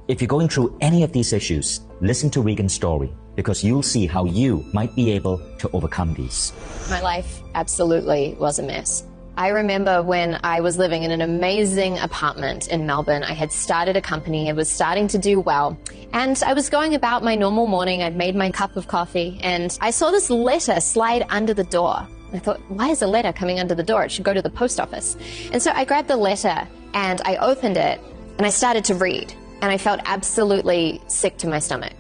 If you're going through any of these issues, listen to Regan's story, because you'll see how you might be able to overcome these. My life absolutely was a mess. I remember when I was living in an amazing apartment in Melbourne. I had started a company, it was starting to do well, and I was going about my normal morning. I'd made my cup of coffee, and I saw this letter slide under the door. I thought, why is a letter coming under the door? It should go to the post office. And so I grabbed the letter, and I opened it, and I started to read, and I felt absolutely sick to my stomach.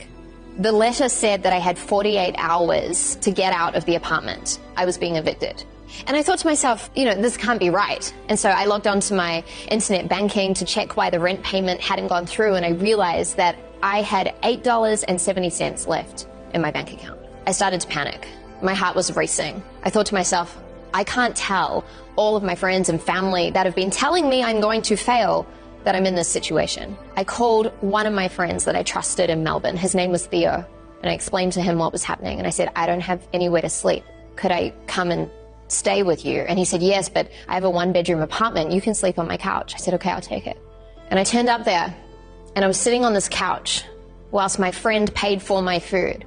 The letter said that I had 48 hours to get out of the apartment. I was being evicted. And I thought to myself, this can't be right. And so I logged onto my internet banking to check why the rent payment hadn't gone through, and I realized that I had $8.70 left in my bank account. I started to panic. My heart was racing. I thought to myself, I can't tell all of my friends and family that have been telling me I'm going to fail that I'm in this situation. I called one of my friends that I trusted in Melbourne. His name was Theo. And I explained to him what was happening. And I said, I don't have anywhere to sleep. Could I come and stay with you? And he said, yes, but I have a 1-bedroom apartment. You can sleep on my couch. I said, okay, I'll take it. And I turned up there, and I was sitting on this couch whilst my friend paid for my food.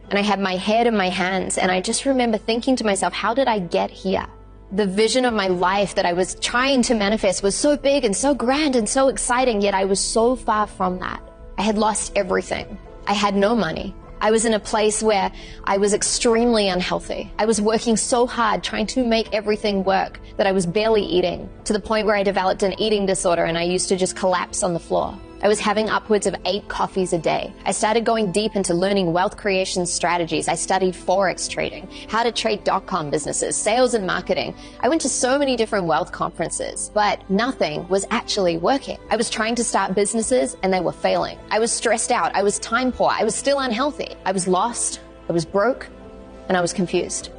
And I had my head in my hands, and I just remember thinking to myself, how did I get here? The vision of my life that I was trying to manifest was so big and so grand and so exciting, yet I was so far from that. I had lost everything. I had no money. I was in a place where I was extremely unhealthy. I was working so hard trying to make everything work that I was barely eating, to the point where I developed an eating disorder and I used to just collapse on the floor. I was having upwards of 8 coffees a day. I started going deep into learning wealth creation strategies. I studied Forex trading, how to trade .com businesses, sales and marketing. I went to so many different wealth conferences, but nothing was actually working. I was trying to start businesses and they were failing. I was stressed out. I was time poor. I was still unhealthy. I was lost. I was broke, and I was confused.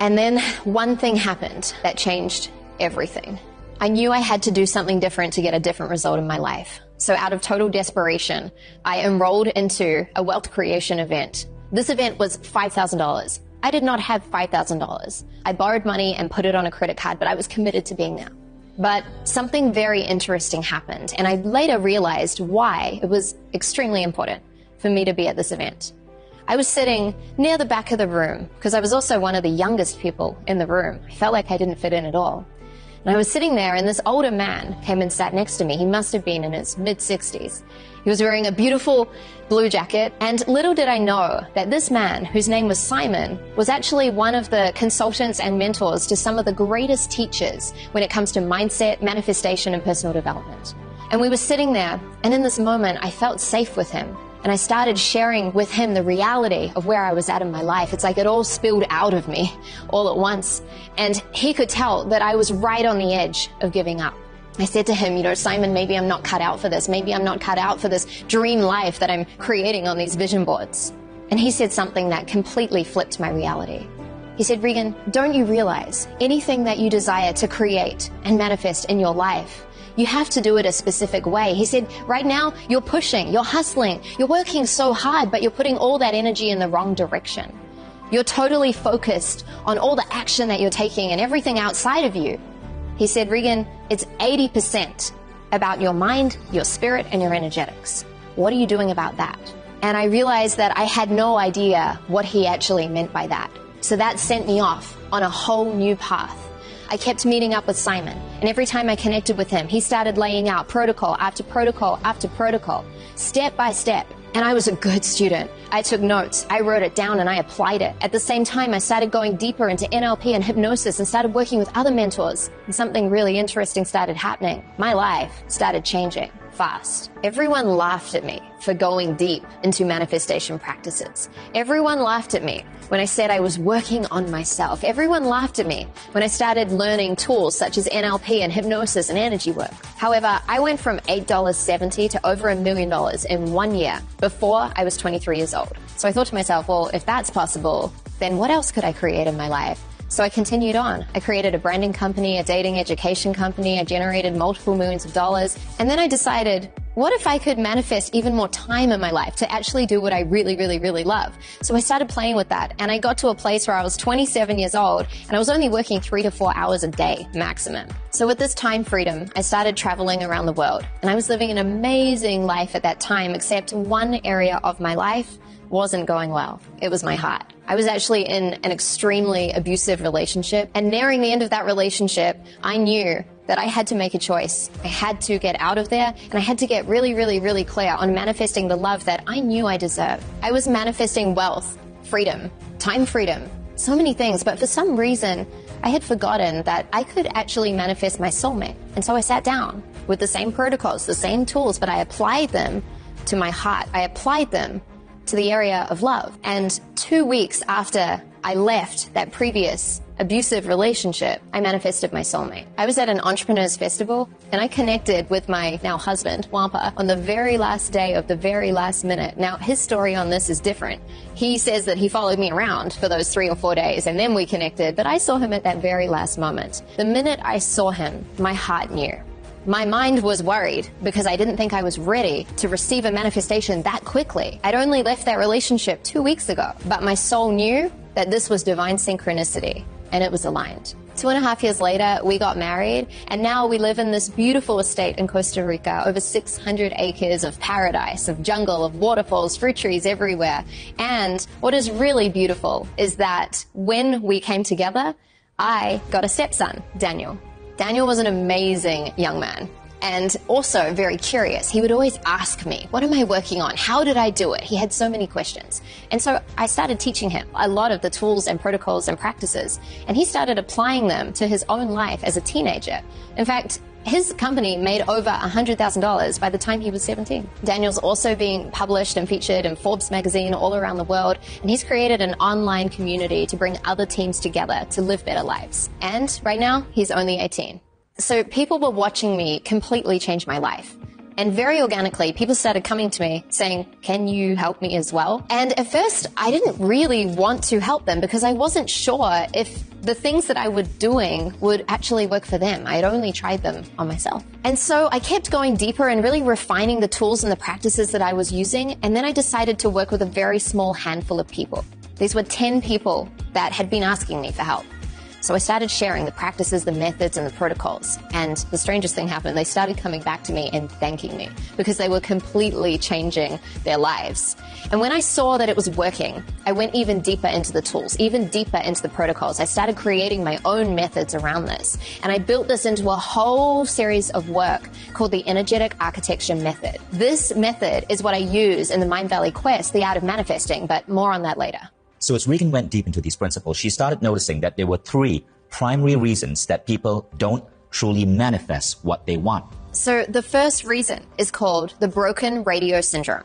And then one thing happened that changed everything. I knew I had to do something different to get a different result in my life. So out of total desperation, I enrolled into a wealth creation event. This event was $5,000. I did not have $5,000. I borrowed money and put it on a credit card, but I was committed to being there. But something very interesting happened, and I later realized why it was extremely important for me to be at this event. I was sitting near the back of the room because I was also one of the youngest people in the room. I felt like I didn't fit in at all. And I was sitting there, and this older man came and sat next to me. He must have been in his mid-60s. He was wearing a beautiful blue jacket, and little did I know that this man, whose name was Simon, was actually one of the consultants and mentors to some of the greatest teachers when it comes to mindset, manifestation, and personal development. And we were sitting there, and in this moment, I felt safe with him. And I started sharing with him the reality of where I was at in my life. It's like it all spilled out of me all at once. And he could tell that I was right on the edge of giving up. I said to him, Simon, maybe I'm not cut out for this. Maybe I'm not cut out for this dream life that I'm creating on these vision boards. And he said something that completely flipped my reality. He said, Regan, don't you realize anything that you desire to create and manifest in your life, you have to do it a specific way. He said, right now, you're pushing, you're hustling, you're working so hard, but you're putting all that energy in the wrong direction. You're totally focused on all the action that you're taking and everything outside of you. He said, Regan, it's 80% about your mind, your spirit, and your energetics. What are you doing about that? And I realized that I had no idea what he actually meant by that. So that sent me off on a whole new path. I kept meeting up with Simon, and every time I connected with him, he started laying out protocol after protocol after protocol, step by step. And I was a good student. I took notes, I wrote it down, and I applied it. At the same time, I started going deeper into NLP and hypnosis and started working with other mentors. And something really interesting started happening. My life started changing fast. Everyone laughed at me for going deep into manifestation practices. Everyone laughed at me when I said I was working on myself. Everyone laughed at me when I started learning tools such as NLP and hypnosis and energy work. However, I went from $8.70 to over $1 million in 1 year before I was 23 years old. So I thought to myself, well, if that's possible, then what else could I create in my life? So I continued on. I created a branding company, a dating education company. I generated multiple millions of dollars. And then I decided, what if I could manifest even more time in my life to actually do what I really, really, really love? So I started playing with that, and I got to a place where I was 27 years old and I was only working 3 to 4 hours a day maximum. So with this time freedom, I started traveling around the world, and I was living an amazing life at that time, except one area of my life wasn't going well. It was my heart. I was actually in an extremely abusive relationship, and nearing the end of that relationship, I knew that I had to make a choice. I had to get out of there, and I had to get really, really, really clear on manifesting the love that I knew I deserved. I was manifesting wealth, freedom, time freedom, so many things, but for some reason, I had forgotten that I could actually manifest my soulmate. And so I sat down with the same protocols, the same tools, but I applied them to my heart. I applied them to the area of love. And 2 weeks after I left that previous abusive relationship, I manifested my soulmate. I was at an entrepreneurs festival, and I connected with my now husband, Wampa, on the very last day of the very last minute. Now, his story on this is different. He says that he followed me around for those 3 or 4 days, and then we connected, but I saw him at that very last moment. The minute I saw him, my heart knew. My mind was worried because I didn't think I was ready to receive a manifestation that quickly. I'd only left that relationship 2 weeks ago, but my soul knew that this was divine synchronicity, and it was aligned. 2.5 years later, we got married, and now we live in this beautiful estate in Costa Rica, over 600 acres of paradise, of jungle, of waterfalls, fruit trees everywhere. And what is really beautiful is that when we came together, I got a stepson, Daniel. Daniel was an amazing young man, and also very curious. He would always ask me, what am I working on? How did I do it? He had so many questions. And so I started teaching him a lot of the tools and protocols and practices, and he started applying them to his own life as a teenager. In fact, his company made over $100,000 by the time he was 17. Daniel's also being published and featured in Forbes magazine all around the world, and he's created an online community to bring other teams together to live better lives. And right now, he's only 18. So people were watching me completely change my life. And very organically, people started coming to me saying, can you help me as well? And at first, I didn't really want to help them because I wasn't sure if the things that I was doing would actually work for them. I had only tried them on myself. And so I kept going deeper and really refining the tools and the practices that I was using. And then I decided to work with a very small handful of people. These were 10 people that had been asking me for help. So I started sharing the practices, the methods, and the protocols. And the strangest thing happened. They started coming back to me and thanking me because they were completely changing their lives. And when I saw that it was working, I went even deeper into the tools, even deeper into the protocols. I started creating my own methods around this. And I built this into a whole series of work called the Energetic Architecture Method. This method is what I use in the Mind Valley Quest, The Art of Manifesting, but more on that later. So as Regan went deep into these principles, she started noticing that there were 3 primary reasons that people don't truly manifest what they want. So the first reason is called the broken radio syndrome.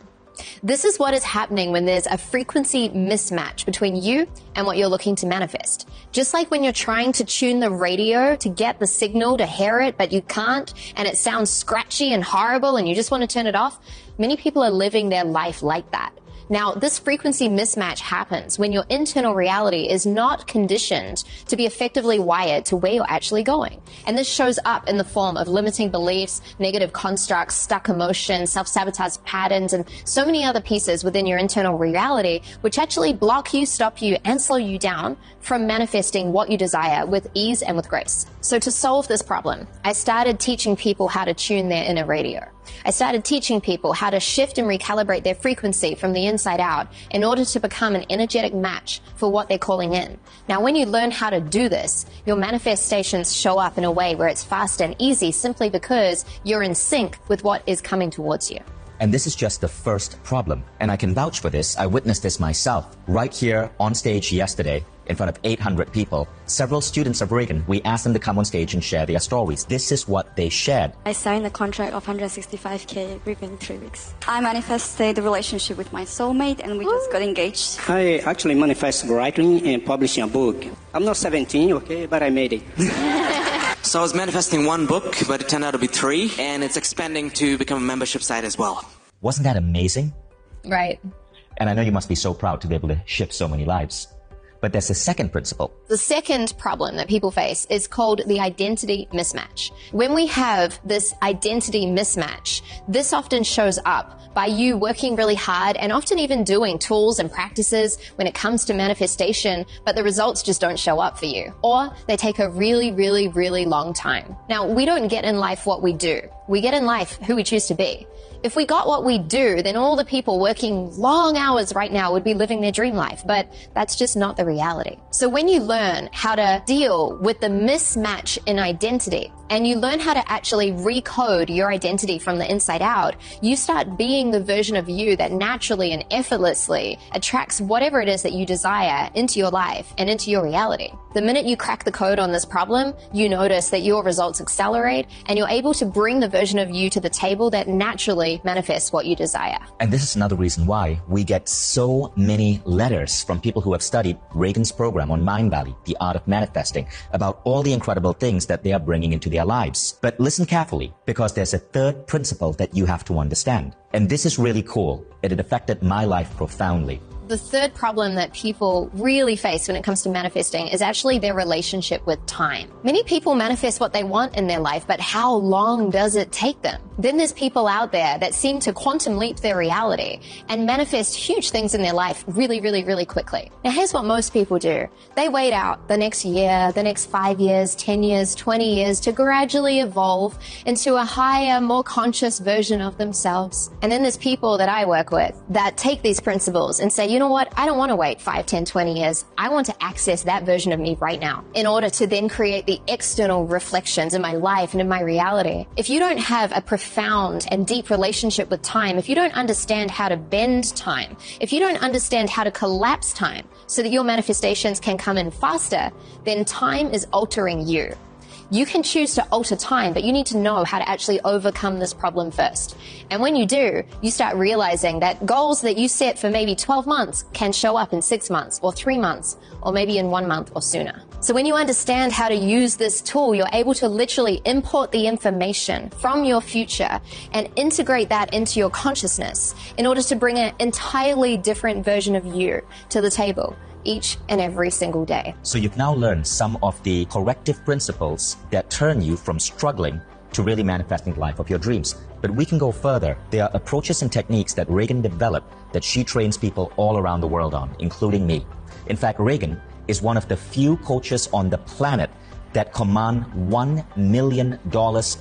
This is what is happening when there's a frequency mismatch between you and what you're looking to manifest. Just like when you're trying to tune the radio to get the signal to hear it, but you can't, and it sounds scratchy and horrible and you just want to turn it off, many people are living their life like that. Now, this frequency mismatch happens when your internal reality is not conditioned to be effectively wired to where you're actually going. And this shows up in the form of limiting beliefs, negative constructs, stuck emotions, self-sabotage patterns, and so many other pieces within your internal reality, which actually block you, stop you, and slow you down from manifesting what you desire with ease and with grace. So to solve this problem, I started teaching people how to tune their inner radio. I started teaching people how to shift and recalibrate their frequency from the inside out in order to become an energetic match for what they're calling in. Now, when you learn how to do this, your manifestations show up in a way where it's fast and easy simply because you're in sync with what is coming towards you. And this is just the first problem. And I can vouch for this. I witnessed this myself right here on stage yesterday in front of 800 people. Several students of Regan, we asked them to come on stage and share their stories. This is what they shared. I signed a contract of $165K within 3 weeks. I manifested the relationship with my soulmate and we just got engaged. I actually manifested writing and publishing a book. I'm not 17, okay, but I made it. So I was manifesting 1 book, but it turned out to be 3, and it's expanding to become a membership site as well. Wasn't that amazing? Right. And I know you must be so proud to be able to shift so many lives. But there's a second principle. The second problem that people face is called the identity mismatch. When we have this identity mismatch, this often shows up by you working really hard and often even doing tools and practices when it comes to manifestation, but the results just don't show up for you. Or they take a really, really, really long time. Now, we don't get in life what we do. We get in life who we choose to be. If we got what we do, then all the people working long hours right now would be living their dream life, but that's just not the reality. So when you learn how to deal with the mismatch in identity, and you learn how to actually recode your identity from the inside out, you start being the version of you that naturally and effortlessly attracts whatever it is that you desire into your life and into your reality. The minute you crack the code on this problem, you notice that your results accelerate and you're able to bring the version of you to the table that naturally manifests what you desire. And this is another reason why we get so many letters from people who have studied Reagan's program on Mindvalley, The Art of Manifesting, about all the incredible things that they are bringing into their lives. But listen carefully, because there's a third principle that you have to understand. And this is really cool. It affected my life profoundly. The third problem that people really face when it comes to manifesting is actually their relationship with time. Many people manifest what they want in their life, but how long does it take them? Then there's people out there that seem to quantum leap their reality and manifest huge things in their life really, really, really quickly. Now, here's what most people do. They wait out the next year, the next 5 years, 10 years, 20 years to gradually evolve into a higher, more conscious version of themselves. And then there's people that I work with that take these principles and say, you know what? I don't want to wait 5, 10, 20 years. I want to access that version of me right now in order to then create the external reflections in my life and in my reality. If you don't have a profound and deep relationship with time, if you don't understand how to bend time, if you don't understand how to collapse time so that your manifestations can come in faster, then time is altering you. You can choose to alter time, but you need to know how to actually overcome this problem first. And when you do, you start realizing that goals that you set for maybe 12 months can show up in 6 months or 3 months, or maybe in 1 month or sooner. So when you understand how to use this tool, you're able to literally import the information from your future and integrate that into your consciousness in order to bring an entirely different version of you to the table each and every single day. So you've now learned some of the corrective principles that turn you from struggling to really manifesting the life of your dreams. But we can go further. There are approaches and techniques that Reagan developed that she trains people all around the world on, including me. In fact, Reagan is one of the few coaches on the planet that command $1 million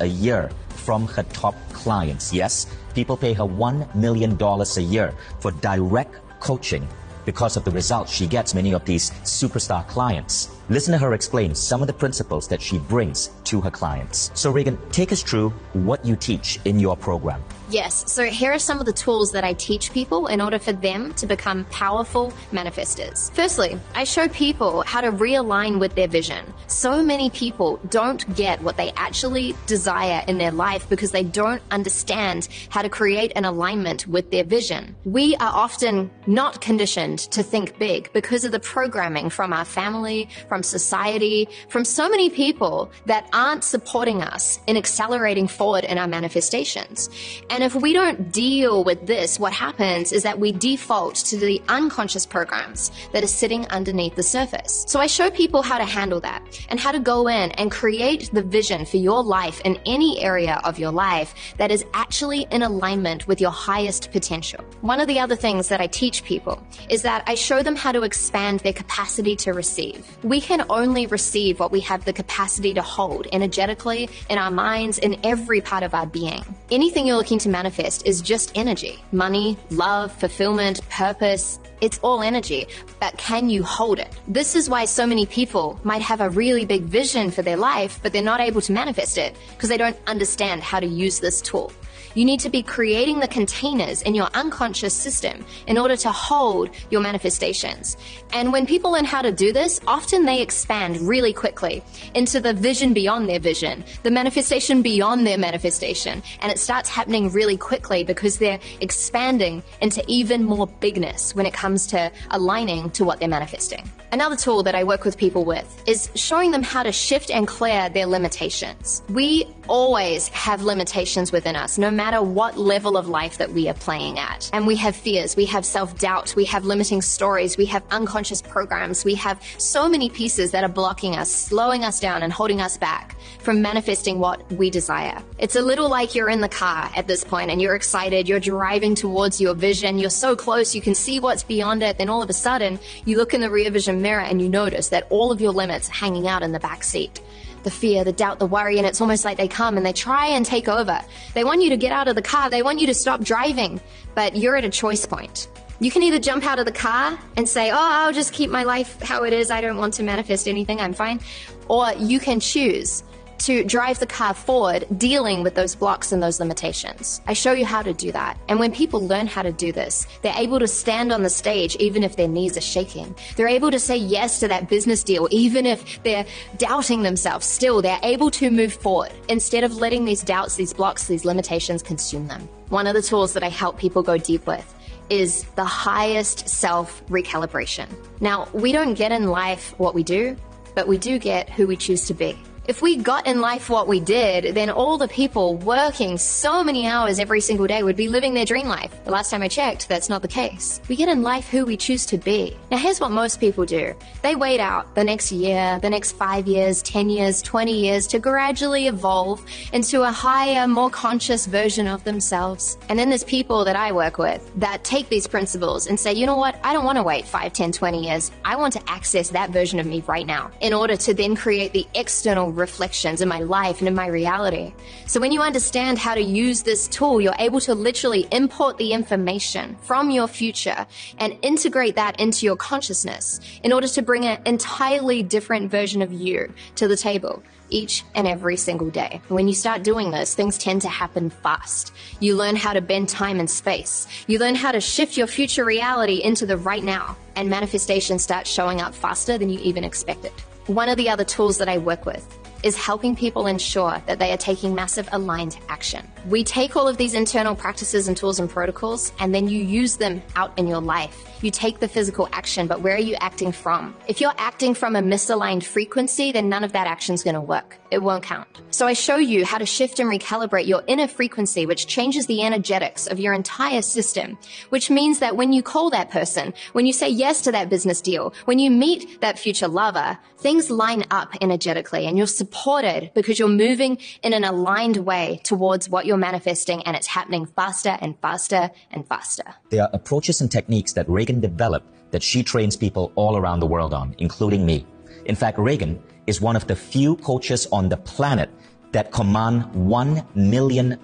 a year from her top clients. Yes, people pay her $1 million a year for direct coaching because of the results she gets many of these superstar clients. Listen to her explain some of the principles that she brings to her clients. So Reagan, take us through what you teach in your program. Yes, so here are some of the tools that I teach people in order for them to become powerful manifestors. Firstly, I show people how to realign with their vision. So many people don't get what they actually desire in their life because they don't understand how to create an alignment with their vision. We are often not conditioned to think big because of the programming from our family, from society, from so many people that aren't supporting us in accelerating forward in our manifestations. And if we don't deal with this, what happens is that we default to the unconscious programs that are sitting underneath the surface. So I show people how to handle that and how to go in and create the vision for your life in any area of your life that is actually in alignment with your highest potential. One of the other things that I teach people is that I show them how to expand their capacity to receive. We can only receive what we have the capacity to hold energetically, in our minds, in every part of our being. Anything you're looking to manifest is just energy. Money, love, fulfillment, purpose, it's all energy. But can you hold it? This is why so many people might have a really big vision for their life, but they're not able to manifest it because they don't understand how to use this tool. You need to be creating the containers in your unconscious system in order to hold your manifestations. And when people learn how to do this, often they expand really quickly into the vision beyond their vision, the manifestation beyond their manifestation. And it starts happening really quickly because they're expanding into even more bigness when it comes to aligning to what they're manifesting. Another tool that I work with people with is showing them how to shift and clear their limitations. We always have limitations within us, no matter what level of life that we are playing at. And we have fears, we have self-doubt, we have limiting stories, we have unconscious programs, we have so many pieces that are blocking us, slowing us down and holding us back from manifesting what we desire. It's a little like you're in the car at this point and you're excited, you're driving towards your vision, you're so close, you can see what's beyond it, then all of a sudden you look in the rear vision mirror and you notice that all of your limits are hanging out in the back seat. The fear, the doubt, the worry, and it's almost like they come and they try and take over. They want you to get out of the car, they want you to stop driving, but you're at a choice point. You can either jump out of the car and say, oh, I'll just keep my life how it is, I don't want to manifest anything, I'm fine. Or you can choose to drive the car forward, dealing with those blocks and those limitations. I show you how to do that. And when people learn how to do this, they're able to stand on the stage even if their knees are shaking. They're able to say yes to that business deal even if they're doubting themselves. Still, they're able to move forward instead of letting these doubts, these blocks, these limitations consume them. One of the tools that I help people go deep with is the highest self recalibration. Now, we don't get in life what we do, but we do get who we choose to be. If we got in life what we did, then all the people working so many hours every single day would be living their dream life. The last time I checked, that's not the case. We get in life who we choose to be. Now, here's what most people do. They wait out the next year, the next 5 years, 10 years, 20 years to gradually evolve into a higher, more conscious version of themselves. And then there's people that I work with that take these principles and say, you know what? I don't want to wait 5, 10, 20 years. I want to access that version of me right now in order to then create the external reflections in my life and in my reality. So when you understand how to use this tool, you're able to literally import the information from your future and integrate that into your consciousness in order to bring an entirely different version of you to the table each and every single day. When you start doing this, things tend to happen fast. You learn how to bend time and space. You learn how to shift your future reality into the right now, and manifestation starts showing up faster than you even expected. One of the other tools that I work with is helping people ensure that they are taking massive aligned action. We take all of these internal practices and tools and protocols, and then you use them out in your life. You take the physical action, but where are you acting from? If you're acting from a misaligned frequency, then none of that action is going to work. It won't count. So I show you how to shift and recalibrate your inner frequency, which changes the energetics of your entire system, which means that when you call that person, when you say yes to that business deal, when you meet that future lover, things line up energetically and you're supported because you're moving in an aligned way towards what you're manifesting, and it's happening faster and faster and faster. There are approaches and techniques that Regan developed that she trains people all around the world on, including me. In fact, Regan is one of the few coaches on the planet that command $1 million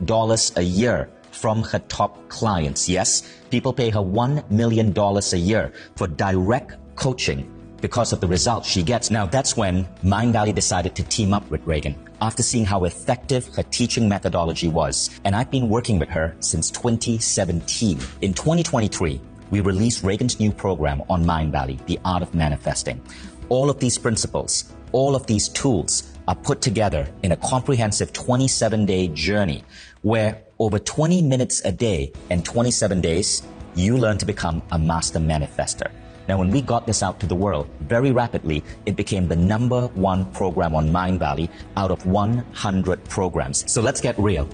a year from her top clients. Yes, people pay her $1 million a year for direct coaching because of the results she gets. Now, that's when Mindvalley decided to team up with Regan after seeing how effective her teaching methodology was. And I've been working with her since 2017. In 2023, we released Regan's new program on Mindvalley, The Art of Manifesting. All of these principles, all of these tools are put together in a comprehensive 27-day journey where over 20 minutes a day and 27 days, you learn to become a master manifester. Now, when we got this out to the world, very rapidly, it became the #1 program on Mindvalley out of 100 programs. So let's get real.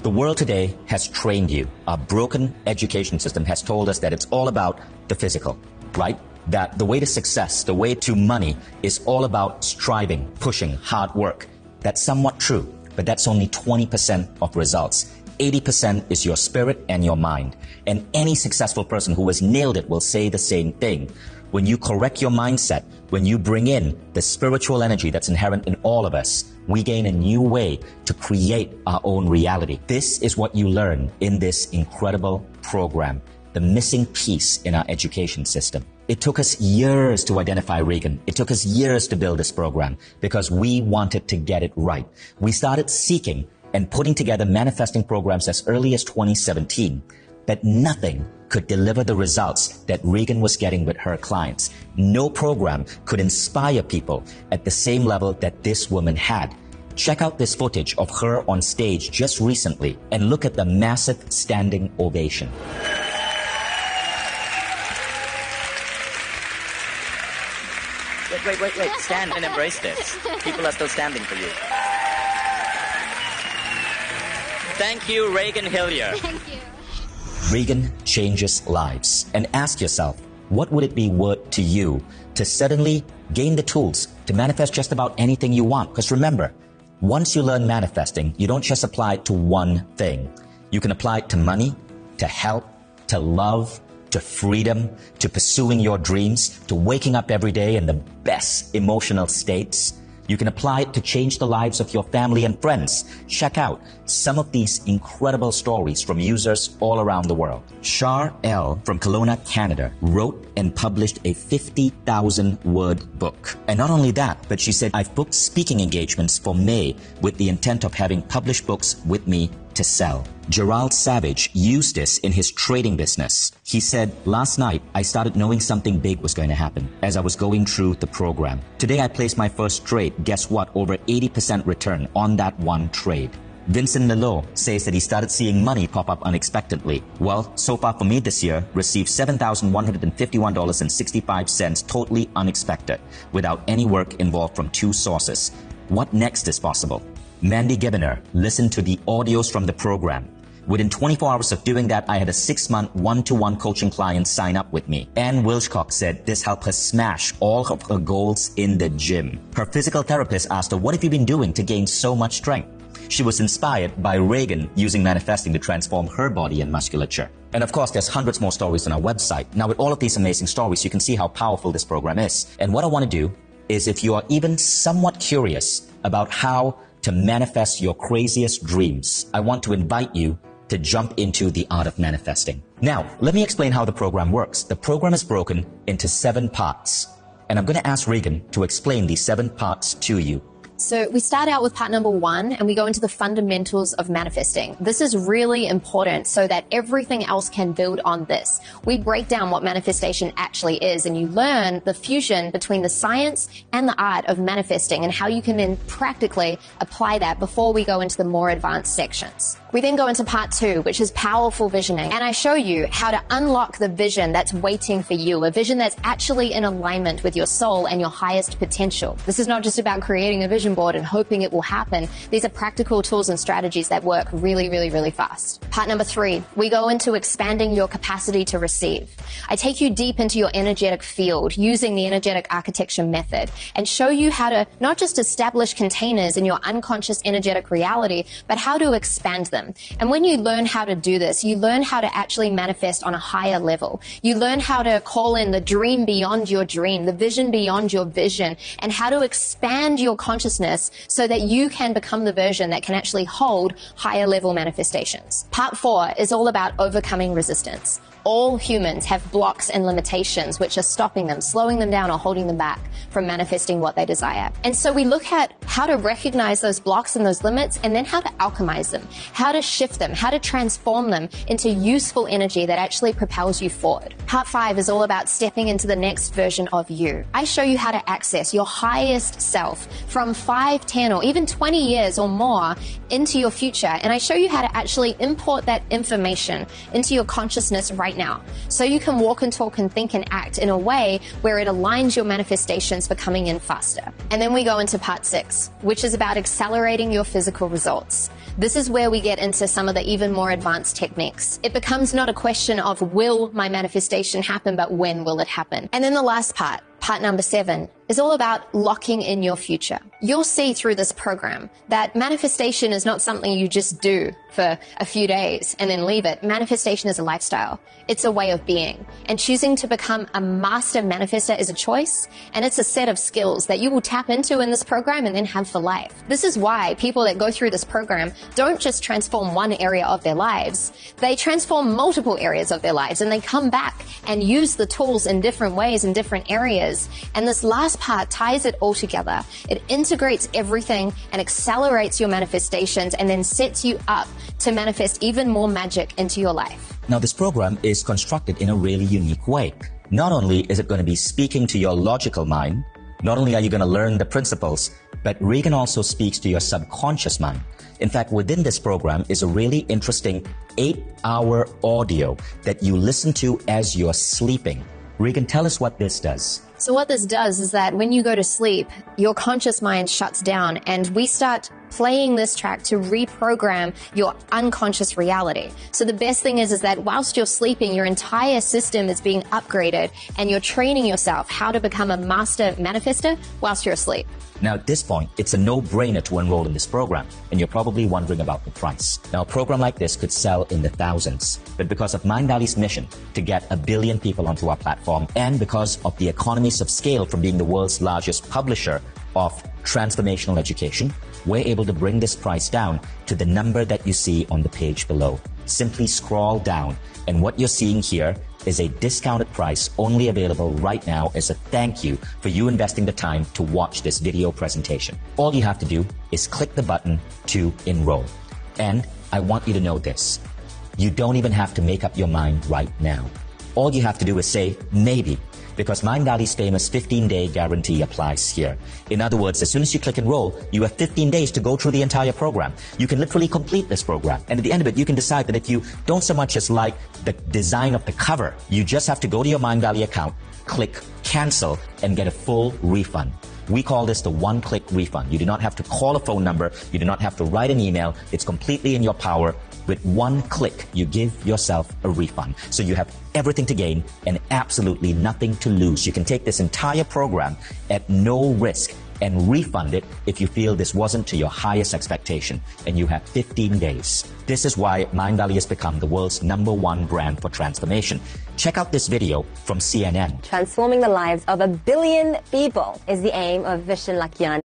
The world today has trained you. Our broken education system has told us that it's all about the physical, right? That the way to success, the way to money is all about striving, pushing, hard work. That's somewhat true, but that's only 20% of results. 80% is your spirit and your mind. And any successful person who has nailed it will say the same thing. When you correct your mindset, when you bring in the spiritual energy that's inherent in all of us, we gain a new way to create our own reality. This is what you learn in this incredible program, the missing piece in our education system. It took us years to identify Regan. It took us years to build this program because we wanted to get it right. We started seeking and putting together manifesting programs as early as 2017, but nothing could deliver the results that Regan was getting with her clients. No program could inspire people at the same level that this woman had. Check out this footage of her on stage just recently and look at the massive standing ovation. Wait. Stand and embrace this. People are still standing for you. Thank you, Reagan Hillier. Thank you. Reagan changes lives. And ask yourself, what would it be worth to you to suddenly gain the tools to manifest just about anything you want? Because remember, once you learn manifesting, you don't just apply it to one thing. You can apply it to money, to health, to love, to freedom, to pursuing your dreams, to waking up every day in the best emotional states. You can apply it to change the lives of your family and friends. Check out some of these incredible stories from users all around the world. Char L. from Kelowna, Canada, wrote and published a 50,000-word book. And not only that, but she said, I've booked speaking engagements for May with the intent of having published books with me to sell. Gerald Savage used this in his trading business. He said, last night, I started knowing something big was going to happen as I was going through the program. Today, I placed my first trade. Guess what? Over 80% return on that one trade. Vincent Lelot says that he started seeing money pop up unexpectedly. Well, so far for me this year, received $7,151.65 totally unexpected, without any work involved from two sources. What next is possible? Mandy Gibbener listened to the audios from the program. Within 24 hours of doing that, I had a 6-month one-to-one coaching client sign up with me. Anne Wilchcock said this helped her smash all of her goals in the gym. Her physical therapist asked her, what have you been doing to gain so much strength? She was inspired by Reagan using manifesting to transform her body and musculature. And of course, there's hundreds more stories on our website. Now, with all of these amazing stories, you can see how powerful this program is. And what I want to do is, if you are even somewhat curious about how to manifest your craziest dreams, I want to invite you to jump into the art of manifesting. Now, let me explain how the program works. The program is broken into 7 parts, and I'm going to ask Reagan to explain these 7 parts to you. So we start out with part number 1 and we go into the fundamentals of manifesting. This is really important so that everything else can build on this. We break down what manifestation actually is, and you learn the fusion between the science and the art of manifesting and how you can then practically apply that before we go into the more advanced sections. We then go into part 2, which is powerful visioning. And I show you how to unlock the vision that's waiting for you, a vision that's actually in alignment with your soul and your highest potential. This is not just about creating a vision board and hoping it will happen. These are practical tools and strategies that work really, really, really fast. Part number 3, we go into expanding your capacity to receive. I take you deep into your energetic field using the energetic architecture method and show you how to not just establish containers in your unconscious energetic reality, but how to expand them. And when you learn how to do this, you learn how to actually manifest on a higher level. You learn how to call in the dream beyond your dream, the vision beyond your vision, and how to expand your consciousness so that you can become the version that can actually hold higher level manifestations. Part 4 is all about overcoming resistance. All humans have blocks and limitations which are stopping them, slowing them down, or holding them back from manifesting what they desire. And so we look at how to recognize those blocks and those limits, and then how to alchemize them, how to shift them, how to transform them into useful energy that actually propels you forward. Part 5 is all about stepping into the next version of you. I show you how to access your highest self from 5, 10, or even 20 years or more into your future. And I show you how to actually import that information into your consciousness right now, so you can walk and talk and think and act in a way where it aligns your manifestations for coming in faster. And then we go into part 6, which is about accelerating your physical results. This is where we get into some of the even more advanced techniques. It becomes not a question of will my manifestation happen, but when will it happen? And then the last part, part number 7, is all about locking in your future. You'll see through this program that manifestation is not something you just do for a few days and then leave it. Manifestation is a lifestyle. It's a way of being. And choosing to become a master manifester is a choice, and it's a set of skills that you will tap into in this program and then have for life. This is why people that go through this program don't just transform one area of their lives. They transform multiple areas of their lives, and they come back and use the tools in different ways in different areas. And this last part ties it all together. It integrates everything and accelerates your manifestations, and then sets you up to manifest even more magic into your life. Now, this program is constructed in a really unique way. Not only is it going to be speaking to your logical mind, not only are you going to learn the principles, but Reagan also speaks to your subconscious mind. In fact, within this program is a really interesting 8-hour audio that you listen to as you're sleeping. Reagan, tell us what this does. So what this does is that when you go to sleep, your conscious mind shuts down and we start playing this track to reprogram your unconscious reality. So the best thing is that whilst you're sleeping, your entire system is being upgraded and you're training yourself how to become a master manifester whilst you're asleep. Now, at this point, it's a no-brainer to enroll in this program, and you're probably wondering about the price. Now, a program like this could sell in the thousands, but because of Mindvalley's mission to get 1 billion people onto our platform, and because of the economies of scale from being the world's largest publisher of transformational education, we're able to bring this price down to the number that you see on the page below. Simply scroll down, and what you're seeing here is a discounted price only available right now as a thank you for you investing the time to watch this video presentation. All you have to do is click the button to enroll. And I want you to know this. You don't even have to make up your mind right now. All you have to do is say maybe, because Mindvalley's famous 15-day guarantee applies here. In other words, as soon as you click enroll, you have 15 days to go through the entire program. You can literally complete this program. And at the end of it, you can decide that if you don't so much as like the design of the cover, you just have to go to your Mindvalley account, click cancel, and get a full refund. We call this the one-click refund. You do not have to call a phone number. You do not have to write an email. It's completely in your power. With one click, you give yourself a refund. So you have everything to gain and absolutely nothing to lose. You can take this entire program at no risk and refund it if you feel this wasn't to your highest expectation. And you have 15 days. This is why Mindvalley has become the world's #1 brand for transformation. Check out this video from CNN. Transforming the lives of 1 billion people is the aim of Vishen Lakhiani.